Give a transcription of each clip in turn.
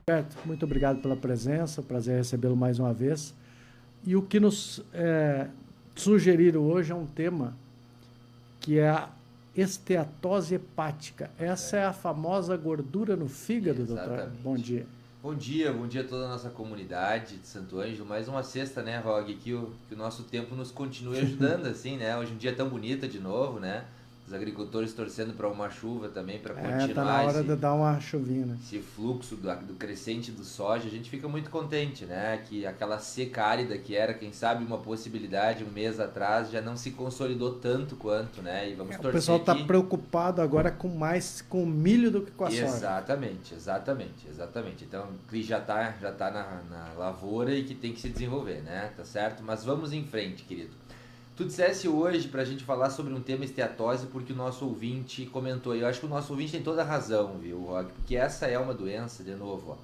Roberto, muito obrigado pela presença, prazer recebê-lo mais uma vez. E o que nos sugeriram hoje é um tema que é a esteatose hepática. Essa é a famosa gordura no fígado, doutor? Bom Exatamente. dia. Bom dia a toda a nossa comunidade de Santo Ângelo. Mais uma sexta, né, Rog? Que o nosso tempo nos continue ajudando, assim, né? Hoje um dia tão bonita de novo, né? Os agricultores torcendo para uma chuva também, para Tá na continuar hora de dar uma chuvinha, né? esse fluxo do crescente do soja. A gente fica muito contente, né? Que aquela seca árida que era, quem sabe, uma possibilidade um mês atrás, já não se consolidou tanto quanto, né? E vamos O pessoal torcer está que preocupado agora com o milho do que com a soja. Exatamente. Então, que já tá na lavoura e que tem que se desenvolver, né? Tá certo? Mas vamos em frente, querido. Tu dissesse hoje pra gente falar sobre um tema esteatose porque o nosso ouvinte comentou. E eu acho que o nosso ouvinte tem toda a razão, viu, Rock? Porque essa é uma doença, de novo, ó.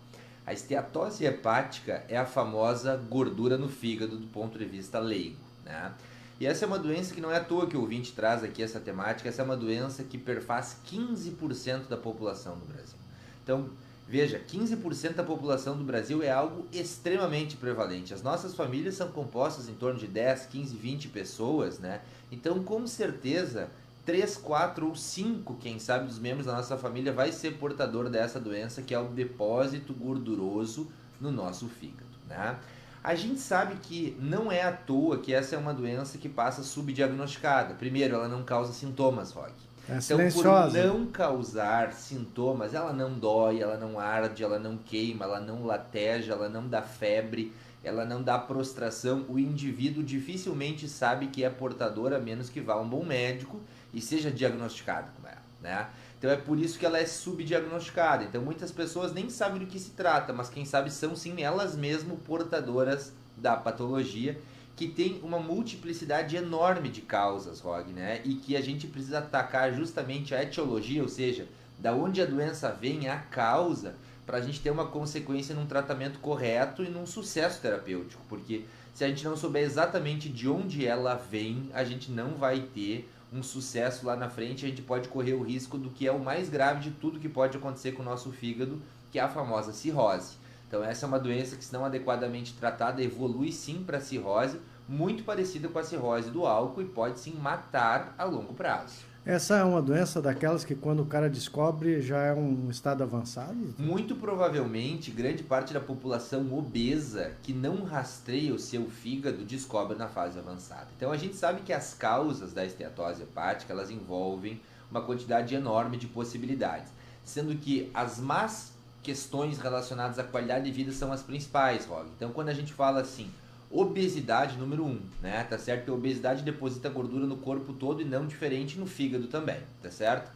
A esteatose hepática é a famosa gordura no fígado do ponto de vista leigo, né? E essa é uma doença que não é à toa que o ouvinte traz aqui essa temática. Essa é uma doença que perfaz 15% da população do Brasil. Então, veja, 15% da população do Brasil é algo extremamente prevalente. As nossas famílias são compostas em torno de 10, 15, 20 pessoas, né? Então, com certeza, 3, 4 ou 5, quem sabe, dos membros da nossa família vai ser portador dessa doença, que é o depósito gorduroso no nosso fígado, né? A gente sabe que não é à toa que essa é uma doença que passa subdiagnosticada. Primeiro, ela não causa sintomas, Rock. É Então, por silenciosa. não causar sintomas, ela não dói, ela não arde, ela não queima, ela não lateja, ela não dá febre, ela não dá prostração. O indivíduo dificilmente sabe que é portador, a menos que vá a um bom médico e seja diagnosticado com ela, né? Então é por isso que ela é subdiagnosticada. Então muitas pessoas nem sabem do que se trata, mas quem sabe são sim elas mesmas portadoras da patologia, que tem uma multiplicidade enorme de causas, Rog, né? E que a gente precisa atacar justamente a etiologia, ou seja, da onde a doença vem, a causa, para a gente ter uma consequência num tratamento correto e num sucesso terapêutico. Porque se a gente não souber exatamente de onde ela vem, a gente não vai ter um sucesso lá na frente. A gente pode correr o risco do que é o mais grave de tudo que pode acontecer com o nosso fígado, que é a famosa cirrose. Então essa é uma doença que, se não adequadamente tratada, evolui sim para cirrose, muito parecida com a cirrose do álcool, e pode sim matar a longo prazo. Essa é uma doença daquelas que quando o cara descobre já é um estado avançado? Muito provavelmente, grande parte da população obesa que não rastreia o seu fígado descobre na fase avançada. Então a gente sabe que as causas da esteatose hepática, elas envolvem uma quantidade enorme de possibilidades, sendo que as más questões relacionadas à qualidade de vida são as principais, Rog. Então quando a gente fala assim, obesidade número 1, né? Tá certo que a obesidade deposita gordura no corpo todo e não diferente no fígado também, tá certo?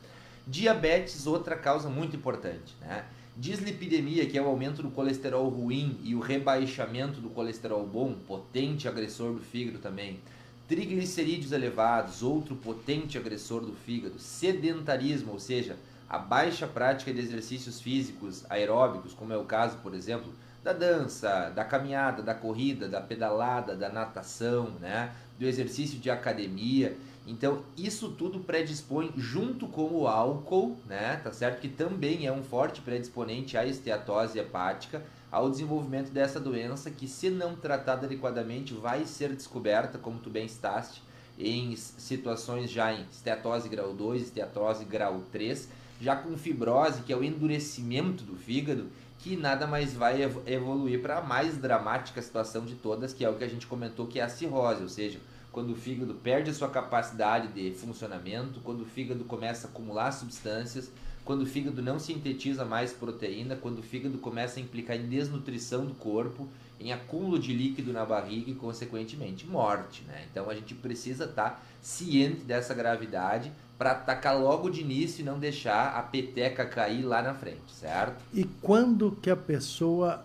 Diabetes, outra causa muito importante, né? Dislipidemia, que é o aumento do colesterol ruim e o rebaixamento do colesterol bom, potente agressor do fígado também. Triglicerídeos elevados, outro potente agressor do fígado. Sedentarismo, ou seja, a baixa prática de exercícios físicos aeróbicos, como é o caso, por exemplo, da dança, da caminhada, da corrida, da pedalada, da natação, né? Do exercício de academia. Então, isso tudo predispõe, junto com o álcool, né? Tá certo? Que também é um forte predisponente à esteatose hepática, ao desenvolvimento dessa doença, que, se não tratada adequadamente, vai ser descoberta, como tu bem citaste, em situações já em esteatose grau 2, esteatose grau 3, já com fibrose, que é o endurecimento do fígado, que nada mais vai evoluir para a mais dramática situação de todas, que é o que a gente comentou, que é a cirrose, ou seja, quando o fígado perde a sua capacidade de funcionamento, quando o fígado começa a acumular substâncias, quando o fígado não sintetiza mais proteína, quando o fígado começa a implicar em desnutrição do corpo, em acúmulo de líquido na barriga e, consequentemente, morte, né? Então a gente precisa estar ciente dessa gravidade para atacar logo de início e não deixar a peteca cair lá na frente, certo? E quando que a pessoa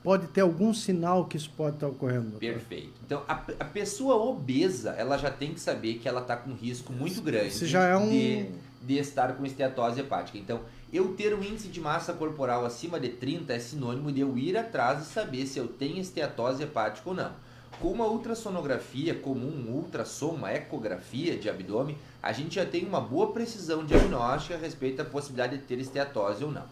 pode ter algum sinal que isso pode estar ocorrendo, doutor? Perfeito. Então, a pessoa obesa, ela já tem que saber que ela está com risco muito grande Isso já é de estar com esteatose hepática. Então, eu ter um índice de massa corporal acima de 30 é sinônimo de eu ir atrás e saber se eu tenho esteatose hepática ou não. Com uma ultrassonografia comum, um ultrassom, uma ecografia de abdômen, a gente já tem uma boa precisão diagnóstica a respeito da possibilidade de ter esteatose ou não.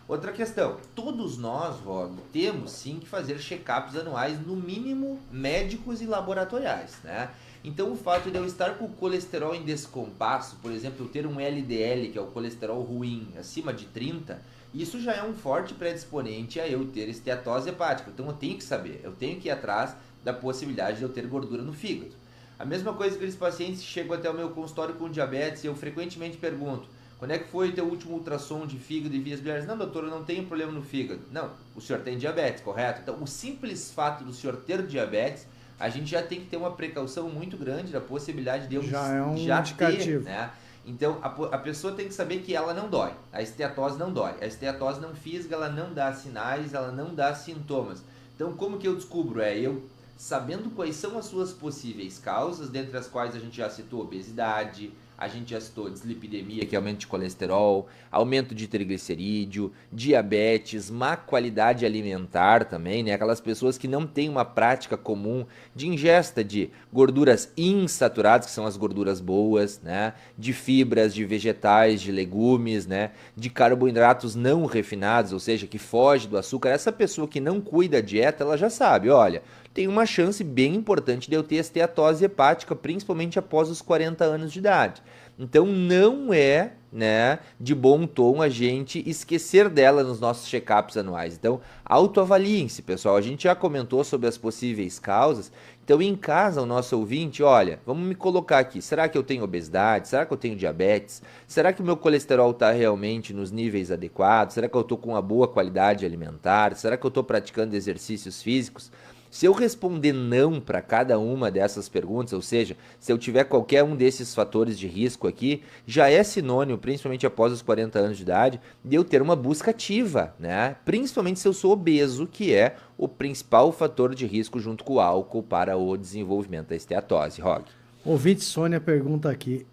Outra questão, todos nós, Rog, temos sim que fazer check-ups anuais, no mínimo médicos e laboratoriais, né? Então o fato de eu estar com o colesterol em descompasso, por exemplo, eu ter um LDL, que é o colesterol ruim, acima de 30, isso já é um forte predisponente a eu ter esteatose hepática. Então eu tenho que saber, eu tenho que ir atrás da possibilidade de eu ter gordura no fígado. A mesma coisa que aqueles pacientes que chegam até o meu consultório com diabetes, eu frequentemente pergunto: quando é que foi o teu último ultrassom de fígado e vias biliares? Não, doutor, eu não tenho problema no fígado. Não, o senhor tem diabetes, correto? Então, o simples fato do senhor ter diabetes, a gente já tem que ter uma precaução muito grande da possibilidade de eu já é um indicativo, ter, né? Então, a pessoa tem que saber que ela não dói. A esteatose não dói. A esteatose não fisga, ela não dá sinais, ela não dá sintomas. Então, como que eu descubro? Eu sabendo quais são as suas possíveis causas, dentre as quais a gente já citou obesidade, a gente já citou dislipidemia, que é aumento de colesterol, aumento de triglicerídeo, diabetes, má qualidade alimentar também, né? Aquelas pessoas que não têm uma prática comum de ingesta de gorduras insaturadas, que são as gorduras boas, né? De fibras, de vegetais, de legumes, né? De carboidratos não refinados, ou seja, que foge do açúcar. Essa pessoa que não cuida da dieta, ela já sabe, olha, tem uma chance bem importante de eu ter esteatose hepática, principalmente após os 40 anos de idade. Então não é, né, de bom tom a gente esquecer dela nos nossos check-ups anuais. Então autoavaliem-se, pessoal. A gente já comentou sobre as possíveis causas. Então em casa o nosso ouvinte, olha, vamos me colocar aqui. Será que eu tenho obesidade? Será que eu tenho diabetes? Será que o meu colesterol está realmente nos níveis adequados? Será que eu estou com uma boa qualidade alimentar? Será que eu estou praticando exercícios físicos? Se eu responder não para cada uma dessas perguntas, ou seja, se eu tiver qualquer um desses fatores de risco aqui, já é sinônimo, principalmente após os 40 anos de idade, de eu ter uma busca ativa, né? Principalmente se eu sou obeso, que é o principal fator de risco junto com o álcool para o desenvolvimento da esteatose. Rog. Ouvinte Sônia pergunta aqui,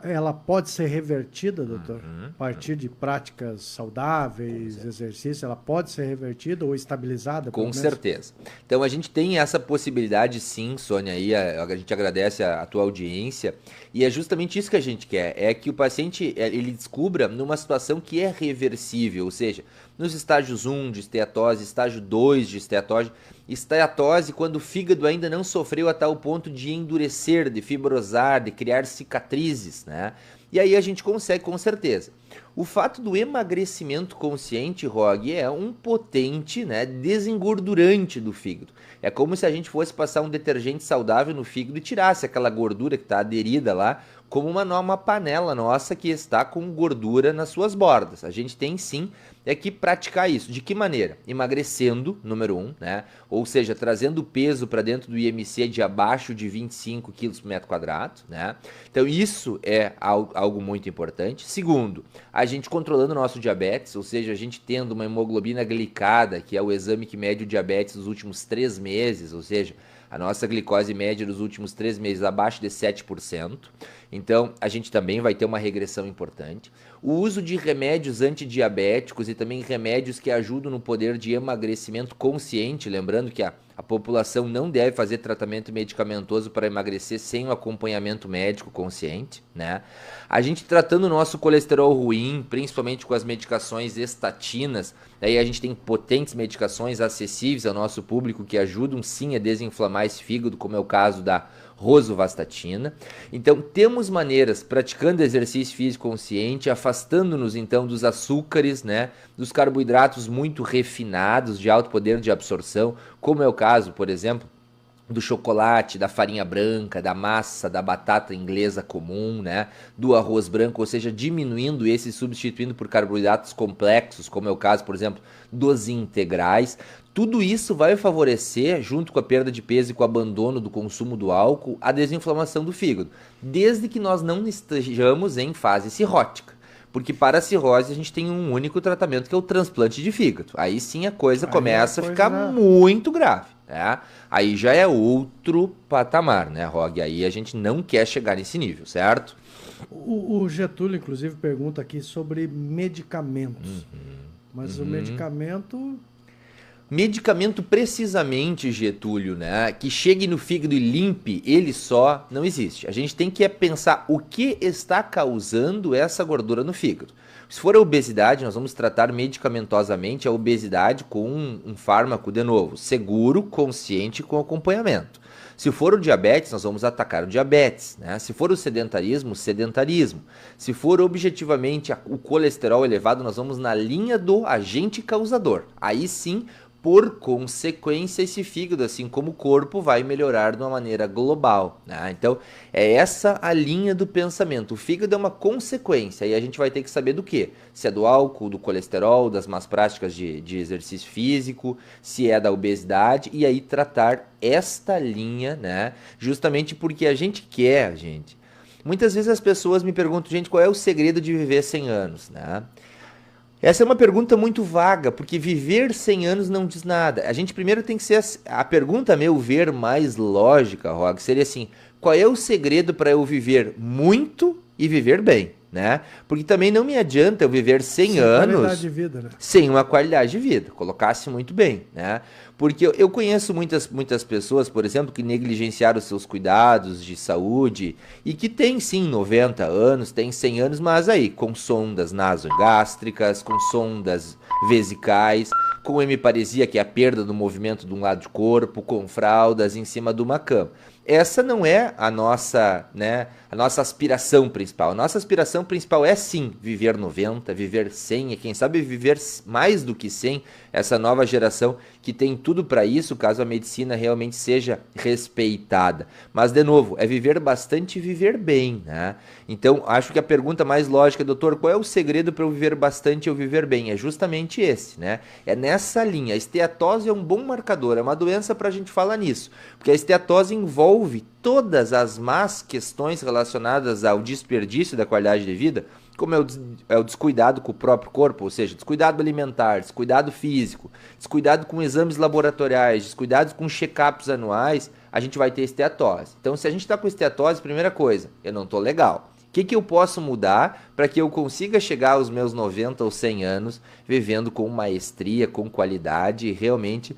ela pode ser revertida, doutor? A partir de práticas saudáveis, exercício, ela pode ser revertida ou estabilizada? Com certeza. Então a gente tem essa possibilidade sim, Sônia, aí a gente agradece a tua audiência, e é justamente isso que a gente quer, é que o paciente ele descubra numa situação que é reversível, ou seja, nos estágios 1 de esteatose, estágio 2 de esteatose quando o fígado ainda não sofreu a tal ponto de endurecer, de fibrosar, de criar cicatrizes, né? E aí a gente consegue com certeza. O fato do emagrecimento consciente, Rog, é um potente, né, desengordurante do fígado. É como se a gente fosse passar um detergente saudável no fígado e tirasse aquela gordura que está aderida lá, como uma panela nossa que está com gordura nas suas bordas. A gente tem sim que praticar isso. De que maneira? Emagrecendo, número 1, né? Ou seja, trazendo peso para dentro do IMC de abaixo de 25 quilos por metro quadrado, né? Então isso é algo muito importante. Segundo, a gente controlando o nosso diabetes, ou seja, a gente tendo uma hemoglobina glicada, que é o exame que mede o diabetes nos últimos 3 meses, ou seja, a nossa glicose média nos últimos 3 meses abaixo de 7%. Então, a gente também vai ter uma regressão importante. O uso de remédios antidiabéticos e também remédios que ajudam no poder de emagrecimento consciente, lembrando que a população não deve fazer tratamento medicamentoso para emagrecer sem um acompanhamento médico consciente, né? A gente tratando o nosso colesterol ruim, principalmente com as medicações estatinas, daí a gente tem potentes medicações acessíveis ao nosso público que ajudam sim a desinflamar esse fígado, como é o caso da rosuvastatina. Então temos maneiras, praticando exercício físico consciente, afastando-nos então dos açúcares, né, dos carboidratos muito refinados, de alto poder de absorção, como é o caso, por exemplo, do chocolate, da farinha branca, da massa, da batata inglesa comum, né, do arroz branco, ou seja, diminuindo esse, substituindo por carboidratos complexos, como é o caso, por exemplo, dos integrais. Tudo isso vai favorecer, junto com a perda de peso e com o abandono do consumo do álcool, a desinflamação do fígado, desde que nós não estejamos em fase cirrótica. Porque para a cirrose a gente tem um único tratamento, que é o transplante de fígado. Aí sim a coisa começa a ficar muito grave, né? Aí já é outro patamar, né, Rog? Aí a gente não quer chegar nesse nível, certo? O Getúlio, inclusive, pergunta aqui sobre medicamentos. Mas o medicamento... Medicamento precisamente, Getúlio, né, que chegue no fígado e limpe ele só, não existe. A gente tem que pensar o que está causando essa gordura no fígado. Se for a obesidade, nós vamos tratar medicamentosamente a obesidade com um fármaco, de novo, seguro, consciente, com acompanhamento. Se for o diabetes, nós vamos atacar o diabetes, né? Se for o sedentarismo, sedentarismo. Se for objetivamente o colesterol elevado, nós vamos na linha do agente causador. Aí sim, por consequência, esse fígado, assim como o corpo, vai melhorar de uma maneira global, né? Então, é essa a linha do pensamento. O fígado é uma consequência, e a gente vai ter que saber do quê? Se é do álcool, do colesterol, das más práticas de exercício físico, se é da obesidade, e aí tratar esta linha, né? Justamente porque a gente quer, gente. Muitas vezes as pessoas me perguntam, gente, qual é o segredo de viver 100 anos, né? Essa é uma pergunta muito vaga, porque viver 100 anos não diz nada. A gente primeiro tem que ser... A pergunta, a meu ver, mais lógica, Rog, seria assim, qual é o segredo para eu viver muito e viver bem, né? Porque também não me adianta eu viver 100 anos... qualidade de vida, né? Sem uma qualidade de vida, colocasse muito bem, né? Porque eu conheço muitas pessoas, por exemplo, que negligenciaram os seus cuidados de saúde e que tem sim 90 anos, tem 100 anos, mas aí com sondas nasogástricas, com sondas vesicais, com hemiparesia, que é a perda do movimento de um lado do corpo, com fraldas em cima de uma cama. Essa não é a nossa, né, a nossa aspiração principal. A nossa aspiração principal é sim viver 90, viver 100 e quem sabe viver mais do que 100, essa nova geração que tem tudo para isso, caso a medicina realmente seja respeitada. Mas, de novo, é viver bastante e viver bem, né? Então, acho que a pergunta mais lógica, doutor, qual é o segredo para eu viver bastante e eu viver bem? É justamente esse, né? É nessa linha. A esteatose é um bom marcador, é uma doença para a gente falar nisso, porque a esteatose envolve todas as más questões relacionadas ao desperdício da qualidade de vida, como é o descuidado com o próprio corpo, ou seja, descuidado alimentar, descuidado físico, descuidado com exames laboratoriais, descuidado com check-ups anuais, a gente vai ter esteatose. Então, se a gente está com esteatose, primeira coisa, eu não estou legal. O que eu posso mudar para que eu consiga chegar aos meus 90 ou 100 anos vivendo com maestria, com qualidade e realmente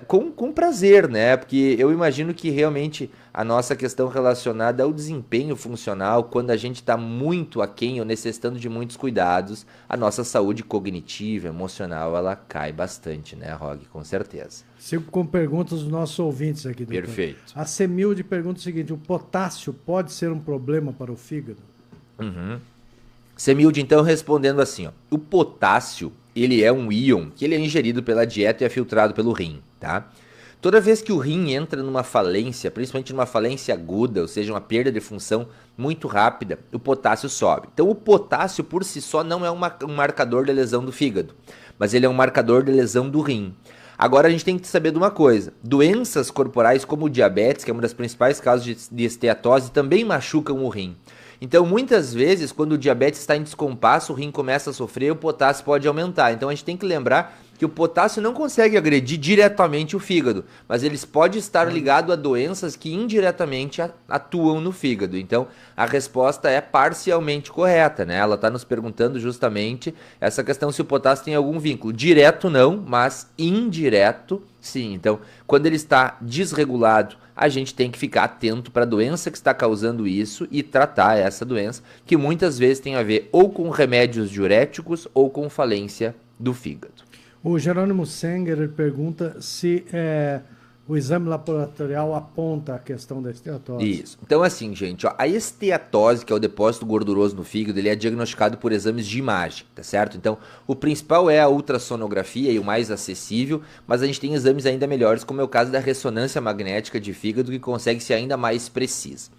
com prazer, né? Porque eu imagino que realmente a nossa questão relacionada ao desempenho funcional, quando a gente está muito aquém ou necessitando de muitos cuidados, a nossa saúde cognitiva, emocional, ela cai bastante, né, Rog? Com certeza. Sigo com perguntas dos nossos ouvintes aqui, doutor. Perfeito. A Semilde pergunta o seguinte, o potássio pode ser um problema para o fígado? Semilde, então, respondendo assim, ó, o potássio, ele é um íon que ele é ingerido pela dieta e é filtrado pelo rim, tá? Toda vez que o rim entra numa falência, principalmente numa falência aguda, ou seja, uma perda de função muito rápida, o potássio sobe. Então, o potássio por si só não é um marcador de lesão do fígado, mas ele é um marcador de lesão do rim. Agora, a gente tem que saber de uma coisa. Doenças corporais como o diabetes, que é uma das principais causas de esteatose, também machucam o rim. Então, muitas vezes, quando o diabetes está em descompasso, o rim começa a sofrer, o potássio pode aumentar. Então, a gente tem que lembrar que o potássio não consegue agredir diretamente o fígado, mas eles podem estar ligados a doenças que indiretamente atuam no fígado. Então, a resposta é parcialmente correta, né? Ela está nos perguntando justamente essa questão se o potássio tem algum vínculo. Direto não, mas indireto sim. Então, quando ele está desregulado, a gente tem que ficar atento para a doença que está causando isso e tratar essa doença, que muitas vezes tem a ver ou com remédios diuréticos ou com falência do fígado. O Jerônimo Senger pergunta se o exame laboratorial aponta a questão da esteatose. Isso. Então, assim, gente, ó, a esteatose, que é o depósito gorduroso no fígado, ele é diagnosticado por exames de imagem, tá certo? Então, o principal é a ultrassonografia e o mais acessível, mas a gente tem exames ainda melhores, como é o caso da ressonância magnética de fígado, que consegue ser ainda mais precisa.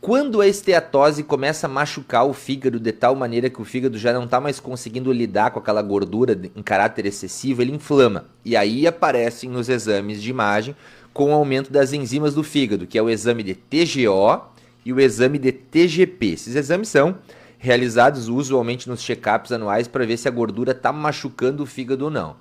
Quando a esteatose começa a machucar o fígado de tal maneira que o fígado já não está mais conseguindo lidar com aquela gordura em caráter excessivo, ele inflama. E aí aparecem nos exames de imagem com o aumento das enzimas do fígado, que é o exame de TGO e o exame de TGP. Esses exames são realizados usualmente nos check-ups anuais para ver se a gordura está machucando o fígado ou não.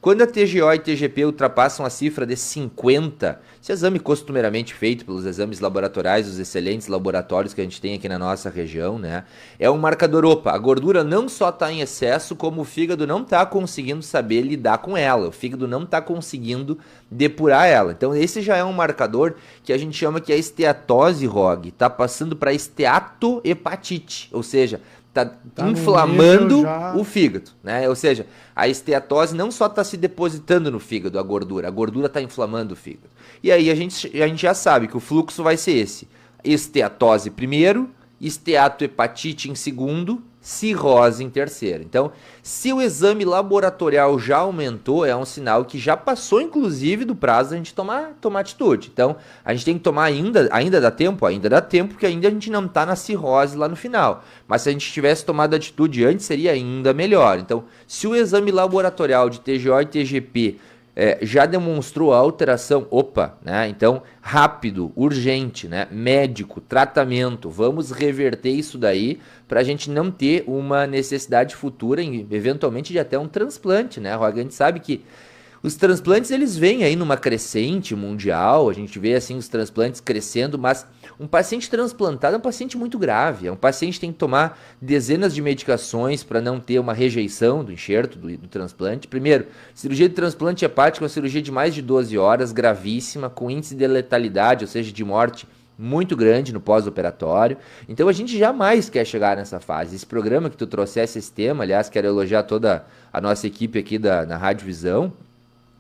Quando a TGO e TGP ultrapassam a cifra de 50, esse exame costumeiramente feito pelos exames laboratoriais, os excelentes laboratórios que a gente tem aqui na nossa região, né? É um marcador, opa, a gordura não só está em excesso, como o fígado não está conseguindo saber lidar com ela, o fígado não está conseguindo depurar ela. Então esse já é um marcador que a gente chama que é esteatose, ROG, está passando para esteatohepatite, ou seja, tá inflamando o fígado, né? Ou seja, a esteatose não só está se depositando no fígado, a gordura está inflamando o fígado. E aí a gente já sabe que o fluxo vai ser esse: esteatose primeiro, esteatohepatite em segundo, cirrose em terceiro. Então, se o exame laboratorial já aumentou, é um sinal que já passou, inclusive, do prazo da gente tomar atitude. Então, a gente tem que tomar ainda dá tempo, porque ainda a gente não está na cirrose lá no final. Mas se a gente tivesse tomado atitude antes, seria ainda melhor. Então, se o exame laboratorial de TGO e TGP já demonstrou a alteração, né? Então, rápido, urgente, né? Médico, tratamento, vamos reverter isso daí para a gente não ter uma necessidade futura, eventualmente, de até um transplante, né, Roga? A gente sabe que os transplantes, eles vêm aí numa crescente mundial, a gente vê assim os transplantes crescendo, mas um paciente transplantado é um paciente muito grave, é um paciente que tem que tomar dezenas de medicações para não ter uma rejeição do enxerto do transplante. Primeiro, cirurgia de transplante hepático é uma cirurgia de mais de 12 horas, gravíssima, com índice de letalidade, ou seja, de morte muito grande no pós-operatório. Então a gente jamais quer chegar nessa fase. Esse programa que tu trouxesse esse tema, aliás, quero elogiar toda a nossa equipe aqui na Rádio Visão,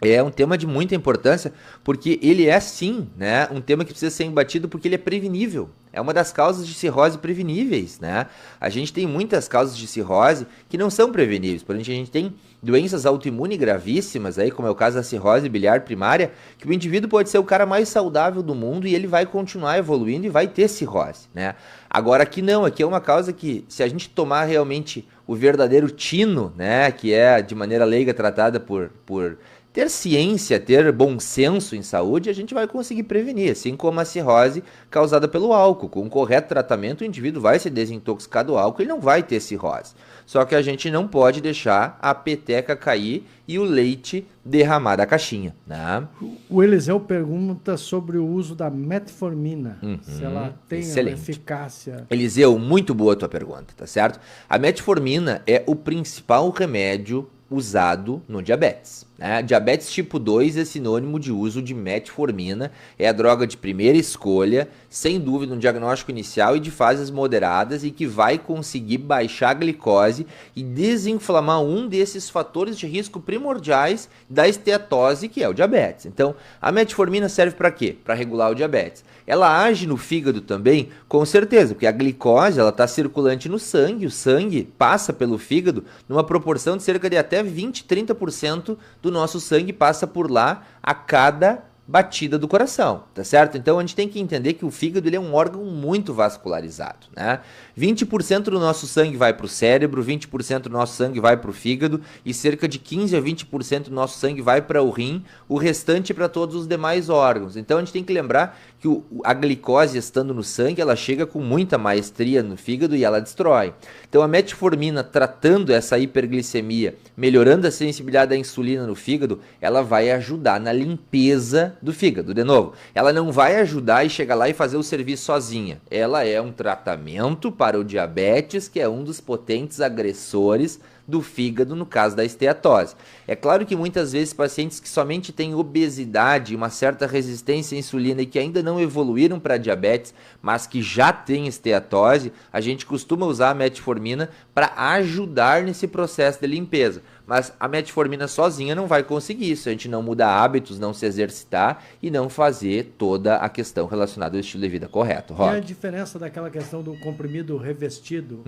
é um tema de muita importância, porque ele é sim, né, um tema que precisa ser embatido porque ele é prevenível. É uma das causas de cirrose preveníveis, né? A gente tem muitas causas de cirrose que não são preveníveis. Por exemplo, a gente tem doenças autoimunes gravíssimas, aí, como é o caso da cirrose biliar primária, que o indivíduo pode ser o cara mais saudável do mundo e ele vai continuar evoluindo e vai ter cirrose, né? Agora aqui não, aqui é uma causa que, se a gente tomar realmente o verdadeiro tino, né, que é de maneira leiga tratada por ter ciência, ter bom senso em saúde, a gente vai conseguir prevenir, assim como a cirrose causada pelo álcool. Com um correto tratamento, o indivíduo vai se desintoxicar do álcool e não vai ter cirrose. Só que a gente não pode deixar a peteca cair e o leite derramar da caixinha, né? O Eliseu pergunta sobre o uso da metformina, se ela tem uma eficácia. Eliseu, muito boa a tua pergunta, tá certo? A metformina é o principal remédio usado no diabetes, né? Diabetes tipo 2 é sinônimo de uso de metformina, é a droga de primeira escolha, sem dúvida um diagnóstico inicial e de fases moderadas e que vai conseguir baixar a glicose e desinflamar um desses fatores de risco primordiais da esteatose, que é o diabetes. Então, a metformina serve para quê? Para regular o diabetes. Ela age no fígado também, com certeza, porque a glicose ela está circulante no sangue, o sangue passa pelo fígado numa proporção de cerca de até 20, 30% do nosso sangue passa por lá a cada batida do coração, tá certo? Então a gente tem que entender que o fígado ele é um órgão muito vascularizado, né? 20% do nosso sangue vai para o cérebro, 20% do nosso sangue vai para o fígado e cerca de 15 a 20% do nosso sangue vai para o rim, o restante para todos os demais órgãos. Então a gente tem que lembrar que a glicose estando no sangue, ela chega com muita maestria no fígado e ela destrói. Então a metformina tratando essa hiperglicemia, melhorando a sensibilidade da insulina no fígado, ela vai ajudar na limpeza do fígado. De novo, ela não vai ajudar e chegar lá e fazer o serviço sozinha. Ela é um tratamento para o diabetes, que é um dos potentes agressores do fígado no caso da esteatose. É claro que muitas vezes pacientes que somente têm obesidade, uma certa resistência à insulina e que ainda não evoluíram para diabetes, mas que já têm esteatose, a gente costuma usar a metformina para ajudar nesse processo de limpeza. Mas a metformina sozinha não vai conseguir isso, a gente não muda hábitos, não se exercitar e não fazer toda a questão relacionada ao estilo de vida correto. E a diferença daquela questão do comprimido revestido?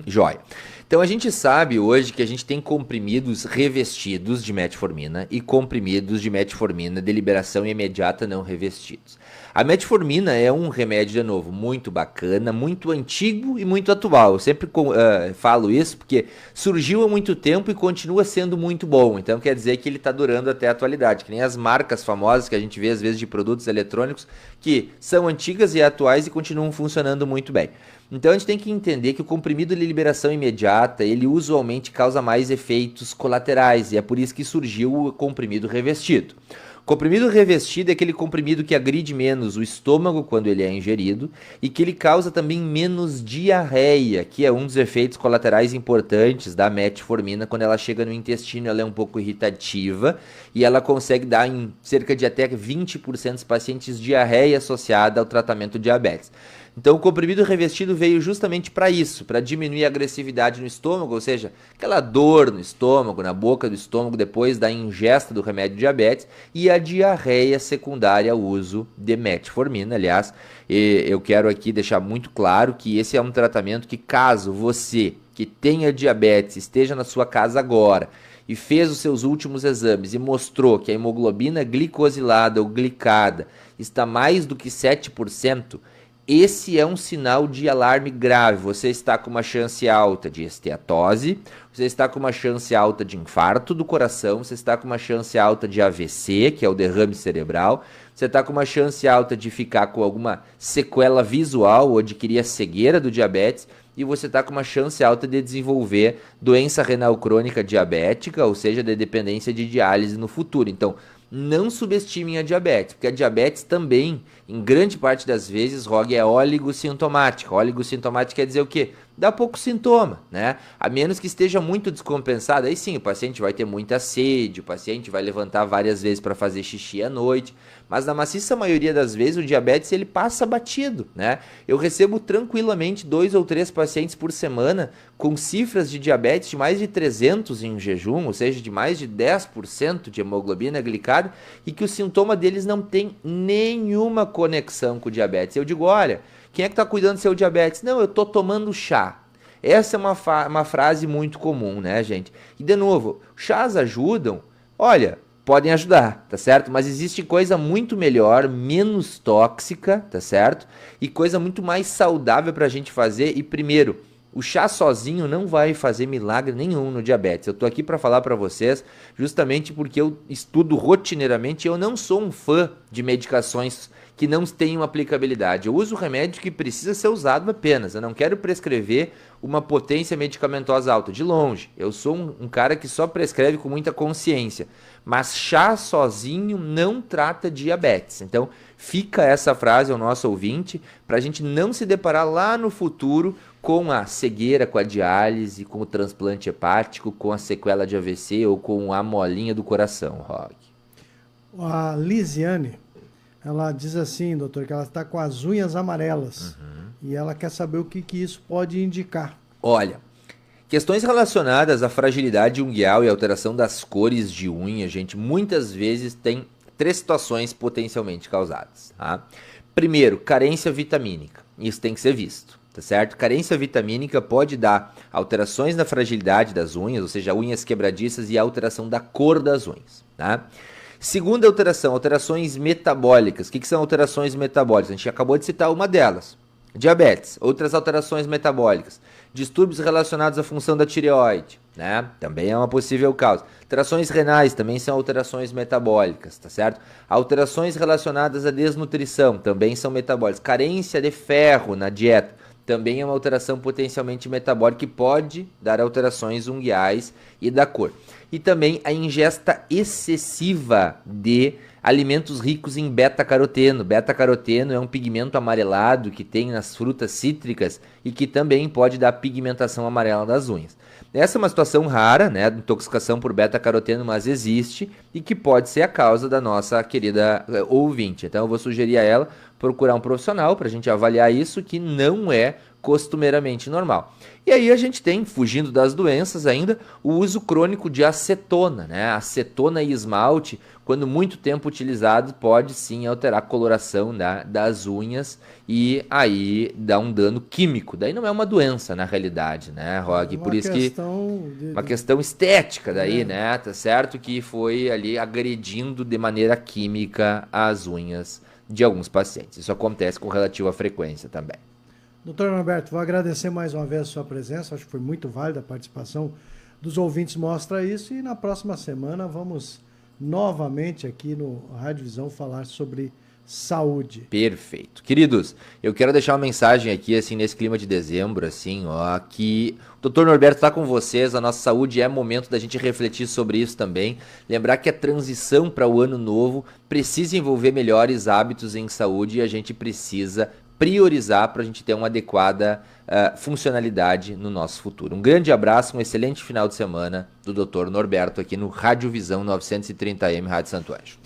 Joia. Então a gente sabe hoje que a gente tem comprimidos revestidos de metformina e comprimidos de metformina de liberação imediata não revestidos. A metformina é um remédio, de novo, muito bacana, muito antigo e muito atual. Eu sempre falo isso porque surgiu há muito tempo e continua sendo muito bom. Então quer dizer que ele está durando até a atualidade. Que nem as marcas famosas que a gente vê às vezes de produtos eletrônicos que são antigas e atuais e continuam funcionando muito bem. Então a gente tem que entender que o comprimido de liberação imediata, ele usualmente causa mais efeitos colaterais, e é por isso que surgiu o comprimido revestido. Comprimido revestido é aquele comprimido que agride menos o estômago quando ele é ingerido e que ele causa também menos diarreia, que é um dos efeitos colaterais importantes da metformina. Quando ela chega no intestino, ela é um pouco irritativa e ela consegue dar em cerca de até 20% dos pacientes diarreia associada ao tratamento de diabetes. Então o comprimido revestido veio justamente para isso, para diminuir a agressividade no estômago, ou seja, aquela dor no estômago, na boca do estômago depois da ingesta do remédio de diabetes, e a diarreia secundária ao uso de metformina. Aliás, eu quero aqui deixar muito claro que esse é um tratamento que, caso você que tenha diabetes esteja na sua casa agora e fez os seus últimos exames e mostrou que a hemoglobina glicosilada ou glicada está mais do que 7%, esse é um sinal de alarme grave. Você está com uma chance alta de esteatose, você está com uma chance alta de infarto do coração, você está com uma chance alta de AVC, que é o derrame cerebral, você está com uma chance alta de ficar com alguma sequela visual ou adquirir a cegueira do diabetes, e você está com uma chance alta de desenvolver doença renal crônica diabética, ou seja, de dependência de diálise no futuro. Então, não subestimem a diabetes, porque a diabetes também, em grande parte das vezes, é oligossintomática. Oligossintomática quer dizer o quê? Dá pouco sintoma, né? A menos que esteja muito descompensado, aí sim, o paciente vai ter muita sede, o paciente vai levantar várias vezes para fazer xixi à noite, mas na maciça maioria das vezes o diabetes ele passa batido, né? Eu recebo tranquilamente 2 ou 3 pacientes por semana com cifras de diabetes de mais de 300 em jejum, ou seja, de mais de 10% de hemoglobina glicada, e que o sintoma deles não tem nenhuma conexão com o diabetes. Eu digo, olha, quem é que está cuidando do seu diabetes? Não, eu estou tomando chá. Essa é uma frase muito comum, né, gente? E, de novo, chás ajudam? Olha, podem ajudar, tá certo? Mas existe coisa muito melhor, menos tóxica, tá certo? E coisa muito mais saudável para a gente fazer. E, primeiro, o chá sozinho não vai fazer milagre nenhum no diabetes. Eu estou aqui para falar para vocês justamente porque eu estudo rotineiramente e eu não sou um fã de medicações que não tenham aplicabilidade. Eu uso remédio que precisa ser usado apenas. Eu não quero prescrever uma potência medicamentosa alta. De longe. Eu sou um cara que só prescreve com muita consciência. Mas chá sozinho não trata diabetes. Então, fica essa frase ao nosso ouvinte para a gente não se deparar lá no futuro com a cegueira, com a diálise, com o transplante hepático, com a sequela de AVC ou com a molinha do coração, Rock. A Lisiane, ela diz assim, doutor, que ela está com as unhas amarelas. E ela quer saber o que isso pode indicar. Olha, questões relacionadas à fragilidade ungueal e alteração das cores de unha, gente, muitas vezes tem 3 situações potencialmente causadas. Tá? Primeiro, carência vitamínica. Isso tem que ser visto. Tá certo? Carência vitamínica pode dar alterações na fragilidade das unhas, ou seja, unhas quebradiças e alteração da cor das unhas. Tá? Segunda alteração, alterações metabólicas. O que são alterações metabólicas? A gente acabou de citar uma delas. Diabetes, outras alterações metabólicas. Distúrbios relacionados à função da tireoide, né? Também é uma possível causa. Alterações renais também são alterações metabólicas, tá certo? Alterações relacionadas à desnutrição também são metabólicas. Carência de ferro na dieta também é uma alteração potencialmente metabólica que pode dar alterações unguiais e da cor. E também a ingesta excessiva de alimentos ricos em beta-caroteno. Beta-caroteno é um pigmento amarelado que tem nas frutas cítricas e que também pode dar pigmentação amarela das unhas. Essa é uma situação rara, né, de intoxicação por beta-caroteno, mas existe e que pode ser a causa da nossa querida ouvinte. Então eu vou sugerir a ela procurar um profissional para a gente avaliar isso, que não é costumeiramente normal. E aí a gente tem, fugindo das doenças ainda, o uso crônico de acetona, né? Acetona e esmalte, quando muito tempo utilizado, pode sim alterar a coloração das unhas e aí dá um dano químico. Daí não é uma doença na realidade, né, Rog? Por isso que uma questão estética daí, né? Tá certo que foi ali agredindo de maneira química as unhas de alguns pacientes. Isso acontece com relativa frequência também. Doutor Norberto, vou agradecer mais uma vez a sua presença, acho que foi muito válida a participação dos ouvintes, mostra isso, e na próxima semana vamos novamente aqui no Rádio Visão falar sobre saúde. Perfeito. Queridos, eu quero deixar uma mensagem aqui, assim, nesse clima de dezembro, assim, ó, que o Dr. Norberto está com vocês, a nossa saúde é momento da gente refletir sobre isso também, lembrar que a transição para o ano novo precisa envolver melhores hábitos em saúde e a gente precisa priorizar para a gente ter uma adequada funcionalidade no nosso futuro. Um grande abraço, um excelente final de semana do Dr. Norberto aqui no Rádio Visão 930M Rádio Santo Anjo.